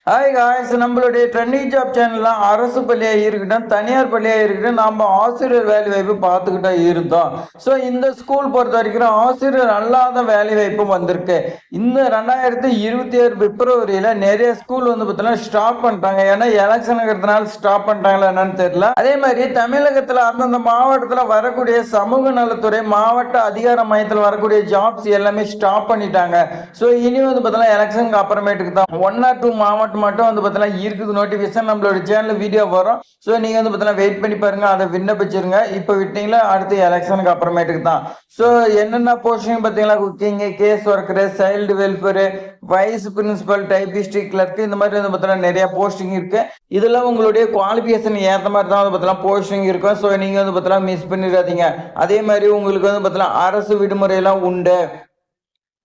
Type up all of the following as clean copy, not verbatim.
Hi guys, நம்மளுடைய trending job சேனல்ல அரசு பள்ளியாக இருக்கட்டும், தனியார் பள்ளியாக இருக்கட்டும், நம்ம ஆசிரியர் வேலை வாய்ப்பு பார்த்துக்கிட்டா இருந்தோம். ஸோ இந்த ஸ்கூல் பொறுத்த வரைக்கும் ஆசிரியர் அல்லாத வேலை வாய்ப்பும் வந்திருக்கு. இந்த 2026 பிப்ரவரியில நிறைய ஸ்கூல் வந்து பார்த்தீங்கன்னா ஸ்டாப் பண்ணிட்டாங்க. ஏன்னா எலெக்ஷனுங்கிறதுனால ஸ்டாப் பண்ணிட்டாங்களா என்னன்னு தெரியல. அதே மாதிரி தமிழகத்தில் அந்தந்த மாவட்டத்தில் வரக்கூடிய சமூக நலத்துறை மாவட்ட அதிகார மையத்தில் வரக்கூடிய ஜாப்ஸ் எல்லாமே ஸ்டாப் பண்ணிட்டாங்க. ஸோ இனி வந்து பார்த்தீங்கன்னா எலெக்ஷனுக்கு அப்புறமேட்டுக்கு தான் 1 or 2 மாவட்டம் மட்டும் வந்து பார்த்தீங்கன்னா இருக்குது நோட்டிஃபிகேஷன் நம்மளோட சேனல் வீடியோ வரும். ஸோ நீங்கள் வந்து பார்த்தீங்கன்னா வெயிட் பண்ணி பாருங்க, அதை விண்ணப்பிச்சிருங்க. இப்போ விட்டீங்களா அடுத்து எலெக்ஷனுக்கு அப்புறமேட்டுக்கு தான். ஸோ என்னென்ன போஸ்டிங் பார்த்தீங்களா, cooking, gas worker, child welfare, vice principal, typist, clerk, இந்த மாதிரி வந்து பார்த்தீங்கன்னா நிறைய போஸ்டிங் இருக்கு. இதெல்லாம் உங்களுடைய குவாலிஃபிகேஷன் ஏற்ற மாதிரி தான் வந்து பார்த்தீங்கன்னா போஸ்டிங் இருக்கும். ஸோ நீங்கள் வந்து பார்த்தீங்கன்னா மிஸ் பண்ணிடாதீங்க. அதே மாதிரி உங்களுக்கு வந்து பார்த்தீங்கன்னா அரசு விடுமுறையெல்லாம் உண்டு,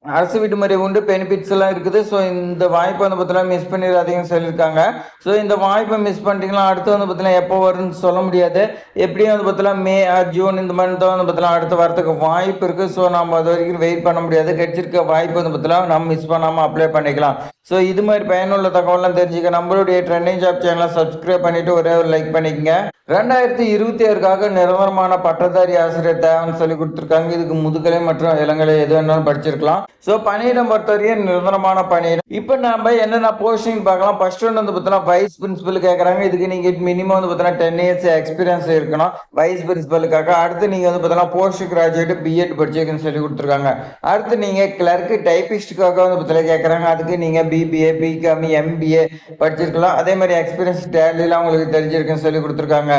அரசு விடுமுறை உண்டு, பெனிஃபிட்ஸ் எல்லாம் இருக்குது. ஸோ இந்த வாய்ப்பை வந்து பார்த்தீங்கன்னா மிஸ் பண்ணிடாதீங்கன்னு சொல்லியிருக்காங்க. ஸோ இந்த வாய்ப்பை மிஸ் பண்ணிட்டீங்கன்னா அடுத்து வந்து பார்த்தீங்கன்னா எப்போ வரும்னு சொல்ல முடியாது. எப்படியும் வந்து பார்த்தீங்கன்னா மே ஆர் ஜூன் இந்த மாதிரி தான் வந்து பார்த்தீங்கன்னா அடுத்து வரதுக்கு வாய்ப்பு இருக்குது. ஸோ நம்ம அது வரைக்கும் வெயிட் பண்ண முடியாது. கிடைச்சிருக்க வாய்ப்பு வந்து பார்த்தீங்கன்னா நம்ம மிஸ் பண்ணாமல் அப்ளை பண்ணிக்கலாம். ஸோ இது மாதிரி பயனுள்ள தகவலாம் தெரிஞ்சுக்க நம்மளுடைய ட்ரெண்டிங் ஜாப் சேனலை சப்ஸ்கிரைப் பண்ணிட்டு ஒரே ஒரு லைக் பண்ணிக்கங்க. 2026க்காக நிரந்தரமான பட்டதாரி ஆசிரியர் தேவைன்னு சொல்லி கொடுத்துருக்காங்க. இதுக்கு முதுகலை மற்றும் இளங்கலை எது வேணாலும் படிச்சிருக்கலாம். ஸோ பணியிடம் பொறுத்தவரையும் நிரந்தரமான பணியிடம். இப்போ நம்ம என்னென்ன போஸ்டிங் பார்க்கலாம். ஃபர்ஸ்ட் ஒன்று வந்து பார்த்தீங்கன்னா வைஸ் பிரின்சிபல் கேட்குறாங்க. இதுக்கு நீங்கள் மினிமம் வந்து பார்த்தீங்கன்னா 10 years எக்ஸ்பீரியன்ஸ் இருக்கணும் வைஸ் பிரின்சிபலுக்காக. அடுத்து நீங்கள் வந்து பார்த்தீங்கன்னா போஸ்ட் கிராஜுவேட் பிஎட் படிச்சிருக்குன்னு சொல்லி கொடுத்துருக்காங்க. அடுத்து நீங்கள் கிளர்க்கு டைபிஸ்டுக்காக வந்து பார்த்தீங்கன்னா கேட்குறாங்க. அதுக்கு நீங்கள் பிபிஏ, பிகாம், எம்பிஏ படிச்சிருக்கலாம். அதே மாதிரி எக்ஸ்பீரியன்ஸ் டேலிலாம் உங்களுக்கு தெரிஞ்சிருக்குன்னு சொல்லி கொடுத்துருக்காங்க.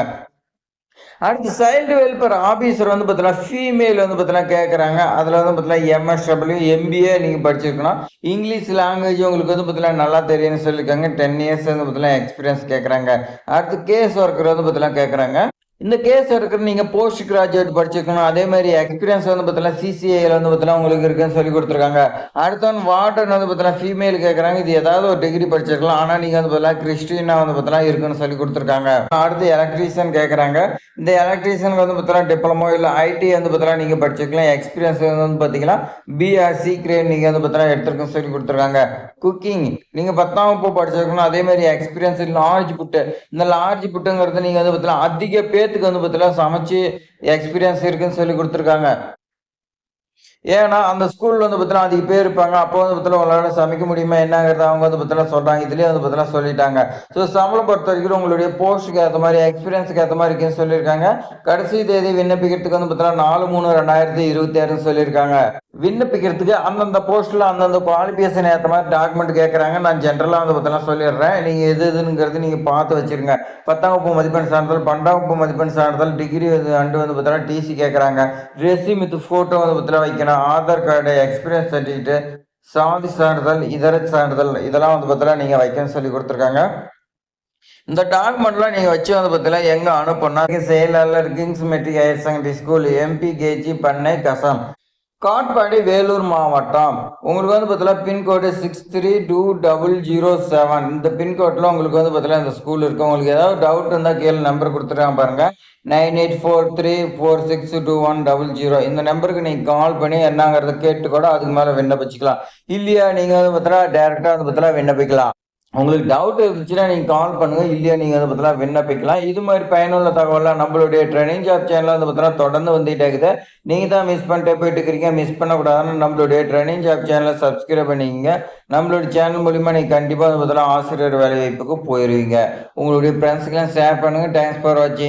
அடுத்து சைல்டு வெல்ஃபேர் ஆஃபீஸர் வந்து பார்த்தீங்கன்னா ஃபீமேல் வந்து பார்த்தீங்கன்னா கேட்குறாங்க. அதில் வந்து பார்த்தீங்கன்னா எம்எஸ்டபிள்யூ, எம்பிஏ நீங்கள் படிச்சிருக்கணும். இங்கிலீஷ் லாங்குவேஜ் உங்களுக்கு வந்து பார்த்தீங்கன்னா நல்லா தெரியும்னு சொல்லியிருக்காங்க. 10 years வந்து பார்த்தீங்கன்னா எக்ஸ்பீரியன்ஸ் கேட்குறாங்க. அடுத்து கேஸ் ஒர்க்கர் வந்து பார்த்தீங்கன்னா கேட்குறாங்க. இந்த கேஸ் இருக்கிற நீங்கள் போஸ்ட் கிராஜுவேட் படிச்சிருக்கணும். அதே மாதிரி எக்ஸ்பீரியன்ஸ் வந்து பார்த்தீங்கன்னா சிசிஐல வந்து பார்த்தீங்கன்னா உங்களுக்கு இருக்குன்னு சொல்லி கொடுத்துருக்காங்க. அடுத்த வார்டன் வந்து பார்த்தீங்கன்னா ஃபீமேல் கேட்குறாங்க. இது ஏதாவது ஒரு டிகிரி படிச்சிருக்கலாம். ஆனால் நீங்கள் வந்து பார்த்தீங்கன்னா கிறிஸ்டினா வந்து பார்த்தீங்கன்னா இருக்குன்னு சொல்லி கொடுத்துருக்காங்க. அடுத்து எலக்ட்ரீஷியன் கேட்குறாங்க. இந்த எலக்ட்ரீஷியனுக்கு வந்து பார்த்தீங்கன்னா டிப்ளமோ இல்லை ஐடி வந்து பார்த்தீங்கன்னா நீங்கள் படிச்சிருக்கலாம். எக்ஸ்பீரியன்ஸ் வந்து பார்த்தீங்கன்னா பிஆர்சி கிரேட் நீங்கள் வந்து பார்த்தீங்கன்னா எடுத்துருக்குன்னு சொல்லி கொடுத்துருக்காங்க. குக்கிங் நீங்கள் 10ஆம் வகுப்பு படிச்சிருக்கணும். அதே மாதிரி எக்ஸ்பீரியன்ஸ் லார்ஜ் புட்டு, இந்த லார்ஜ் புட்டுங்கிறது நீங்கள் வந்து பார்த்தீங்கன்னா அதிக பேத்துக்கு வந்து பார்த்தீங்கன்னா சமைச்சு எக்ஸ்பீரியன்ஸ் இருக்குன்னு சொல்லி கொடுத்துருக்காங்க. ஏன்னா அந்த ஸ்கூல்ல வந்து பார்த்தீங்கன்னா அதிக பேர் இருப்பாங்க. அப்போ வந்து பார்த்தீங்கன்னா உங்களால் சமைக்க முடியுமா என்னங்கிறத அவங்க வந்து பார்த்தீங்கன்னா சொல்கிறாங்க. இதுலேயே வந்து பார்த்தீங்கன்னா சொல்லிட்டாங்க. ஸோ சம்பளம் பொறுத்த வரைக்கும் உங்களுடைய போஸ்ட்டுக்கு ஏற்ற மாதிரி எக்ஸ்பீரியன்ஸுக்கு ஏற்ற மாதிரி இருக்குன்னு சொல்லியிருக்காங்க. கடைசி தேதி விண்ணப்பிக்கிறதுக்கு வந்து பார்த்தீங்கன்னா 4/3/2026 சொல்லியிருக்காங்க. விண்ணப்பிக்கிறதுக்கு அந்தந்த போஸ்ட்டில் அந்தந்த குவாலிஃபிகேஷன் ஏற்ற மாதிரி டாக்குமெண்ட் கேட்குறாங்க. நான் ஜென்ரலாக வந்து பார்த்தீங்கன்னா சொல்லிடுறேன். நீங்கள் எது எதுங்கிறது நீங்கள் பார்த்து வச்சுருங்க. 10ஆம் வகுப்பு மதிப்பெண் சான்றிதழ், 12ஆம் வகுப்பு மதிப்பெண் சான்றிதழ், டிகிரி அண்டு வந்து பார்த்தீங்கன்னா டிசி கேட்குறாங்க. ரெஸ்யூம் வித் ஃபோட்டோ வந்து பார்த்தீங்கன்னா வைக்கணும். ஆதார் கார்டு, எக்ஸ்பீரியன்ஸ் சர்டிஃபிகேட், சாதி சான்றிதழ், இதர சான்றிதழ் இதெல்லாம் வந்து பார்த்தீங்கன்னா நீங்கள் வைக்கணும்னு சொல்லி கொடுத்துருக்காங்க. இந்த டாக்குமெண்ட்லாம் நீங்கள் வச்சு வந்து பார்த்தீங்கன்னா எங்கே அனுப்பணும், செயலாளர், Kings matric higher secondary school, எம்பி கேஜி, பண்ணை, கசம், காட்பாடி, வேலூர் மாவட்டம். உங்களுக்கு வந்து பார்த்தீங்கன்னா பின்கோடு 632007. இந்த பின்கோட்டில் உங்களுக்கு வந்து பார்த்தீங்கன்னா இந்த ஸ்கூல் இருக்குது. உங்களுக்கு ஏதாவது டவுட் இருந்தால் கீழே நம்பர் கொடுத்துருக்காங்க பாருங்கள், 9843462100. இந்த நம்பருக்கு நீங்கள் கால் பண்ணி என்னங்கிறத கேட்டு கூட அதுக்கு மேலே விண்ணப்பிச்சுக்கலாம். இல்லையா நீங்கள் வந்து பார்த்தீங்கன்னா டேரெக்டாக வந்து பார்த்தீங்கன்னா விண்ணப்பிக்கலாம். உங்களுக்கு டவுட் இருந்துச்சுன்னா நீங்கள் கால் பண்ணுங்கள். இல்லையா நீங்கள் வந்து பார்த்தீங்கன்னா விண்ணப்பிக்கலாம். இது மாதிரி பயனுள்ள தகவலாம் நம்மளுடைய ட்ரெயினிங் ஜாப் சேனலில் வந்து பார்த்தீங்கன்னா தொடர்ந்து வந்துகிட்டே இருக்குது. நீங்கள் தான் மிஸ் பண்ணிட்டே போயிட்டு இருக்கிறீங்க. மிஸ் பண்ணக்கூடாதுன்னு நம்மளுடைய ட்ரெயினிங் ஜாப் சேனலை சப்ஸ்கிரைப் பண்ணிக்கிங்க. நம்மளுடைய சேனல் மூலிமா நீங்கள் கண்டிப்பாக வந்து பார்த்தீங்கன்னா ஆசிரியர் வேலை வாய்ப்புக்கு போயிடுவீங்க. உங்களுடைய ஃப்ரெண்ட்ஸுக்கெல்லாம் ஷேர் பண்ணுங்கள். தேங்க்ஸ் ஃபார் வாட்சிங்.